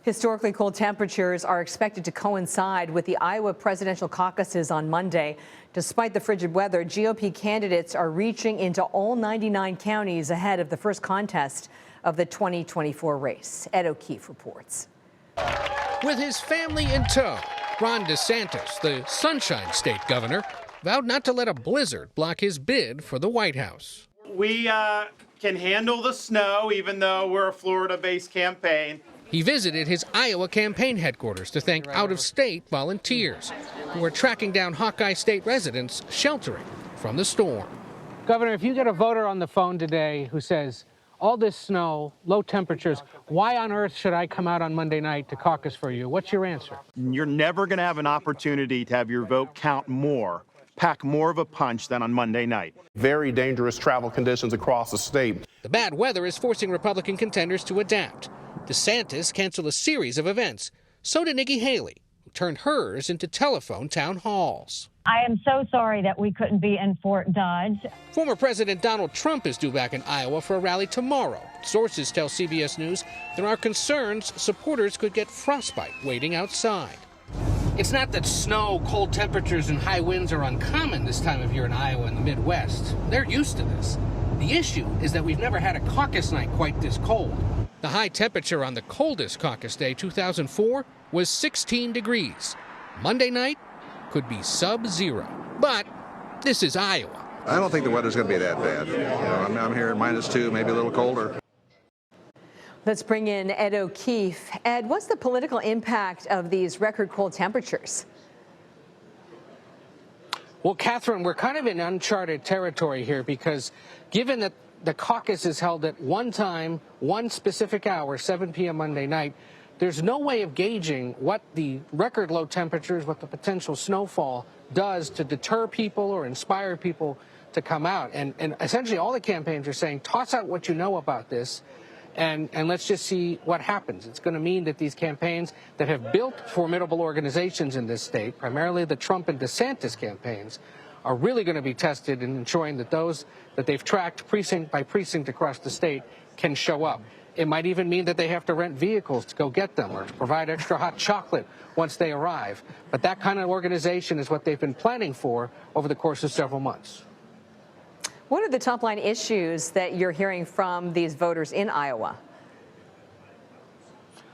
Historically cold temperatures are expected to coincide with the Iowa presidential caucuses on Monday. Despite the frigid weather, GOP candidates are reaching into all 99 counties ahead of the first contest of the 2024 race. Ed O'Keefe reports. With his family in tow, Ron DeSantis, the Sunshine State governor, vowed not to let a blizzard block his bid for the White House. We can handle the snow, even though we're a Florida-based campaign. He visited his Iowa campaign headquarters to thank out-of-state volunteers who are tracking down Hawkeye State residents sheltering from the storm. Governor, if you get a voter on the phone today who says, all this snow, low temperatures, why on earth should I come out on Monday night to caucus for you? What's your answer? You're never going to have an opportunity to have your vote count more, pack more of a punch than on Monday night. Very dangerous travel conditions across the state. The bad weather is forcing Republican contenders to adapt. DeSantis canceled a series of events. So did Nikki Haley, who turned hers into telephone town halls. I am so sorry that we couldn't be in Fort Dodge. Former President Donald Trump is due back in Iowa for a rally tomorrow. Sources tell CBS News there are concerns supporters could get frostbite waiting outside. It's not that snow, cold temperatures, and high winds are uncommon this time of year in Iowa and the Midwest. They're used to this. The issue is that we've never had a caucus night quite this cold. The high temperature on the coldest caucus day, 2004, was 16 degrees. Monday night could be sub-zero. But this is Iowa. I don't think the weather's going to be that bad. You know, I'm here at -2, maybe a little colder. Let's bring in Ed O'Keefe. Ed, what's the political impact of these record cold temperatures? Well, Catherine, we're kind of in uncharted territory here because given that the caucus is held at one time, one specific hour, 7 p.m. Monday night, there's no way of gauging what the record low temperatures, what the potential snowfall does to deter people or inspire people to come out. And essentially all the campaigns are saying, toss out what you know about this and let's just see what happens. It's going to mean that these campaigns that have built formidable organizations in this state, primarily the Trump and DeSantis campaigns, are really going to be tested in ensuring that those that they've tracked precinct by precinct across the state can show up. It might even mean that they have to rent vehicles to go get them or to provide extra hot chocolate once they arrive. But that kind of organization is what they've been planning for over the course of several months. What are the top line issues that you're hearing from these voters in Iowa?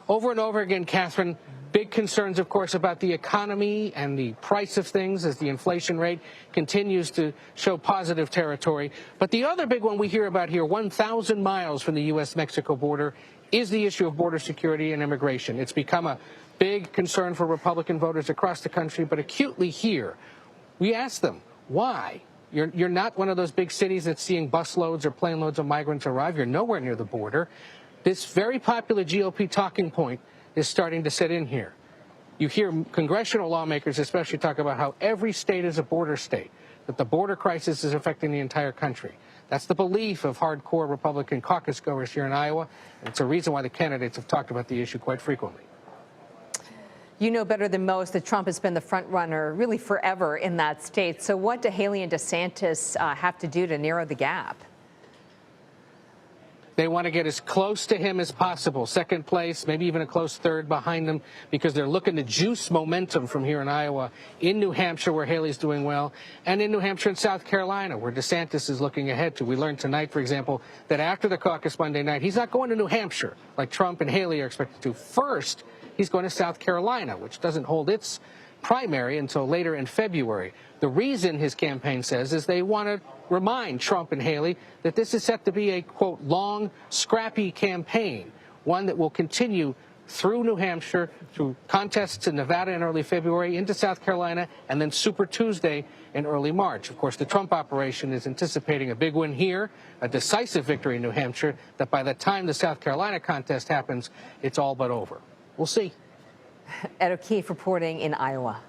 Over and over again, Catherine, big concerns, of course, about the economy and the price of things as the inflation rate continues to show positive territory. But the other big one we hear about here, 1,000 miles from the U.S.-Mexico border, is the issue of border security and immigration. It's become a big concern for Republican voters across the country, but acutely here. We ask them, why? You're not one of those big cities that's seeing busloads or plane loads of migrants arrive. You're nowhere near the border. This very popular GOP talking point is starting to set in here. You hear congressional lawmakers especially talk about how every state is a border state, that the border crisis is affecting the entire country. That's the belief of hardcore Republican caucus goers here in Iowa, and it's a reason why the candidates have talked about the issue quite frequently. You know better than most that Trump has been the front runner really forever in that state. So what do Haley and DeSantis have to do to narrow the gap? They want to get as close to him as possible, second place, maybe even a close third behind him, because they're looking to juice momentum from here in Iowa, in New Hampshire, where Haley's doing well, and in New Hampshire and South Carolina, where DeSantis is looking ahead to. We learned tonight, for example, that after the caucus Monday night, he's not going to New Hampshire like Trump and Haley are expected to. First, he's going to South Carolina, which doesn't hold its primary until later in February. The reason, his campaign says, is they want to remind Trump and Haley that this is set to be a, quote, long, scrappy campaign, one that will continue through New Hampshire, through contests in Nevada in early February, into South Carolina, and then Super Tuesday in early March. Of course, the Trump operation is anticipating a big win here, a decisive victory in New Hampshire, that by the time the South Carolina contest happens, it's all but over. We'll see. Ed O'Keefe reporting in Iowa.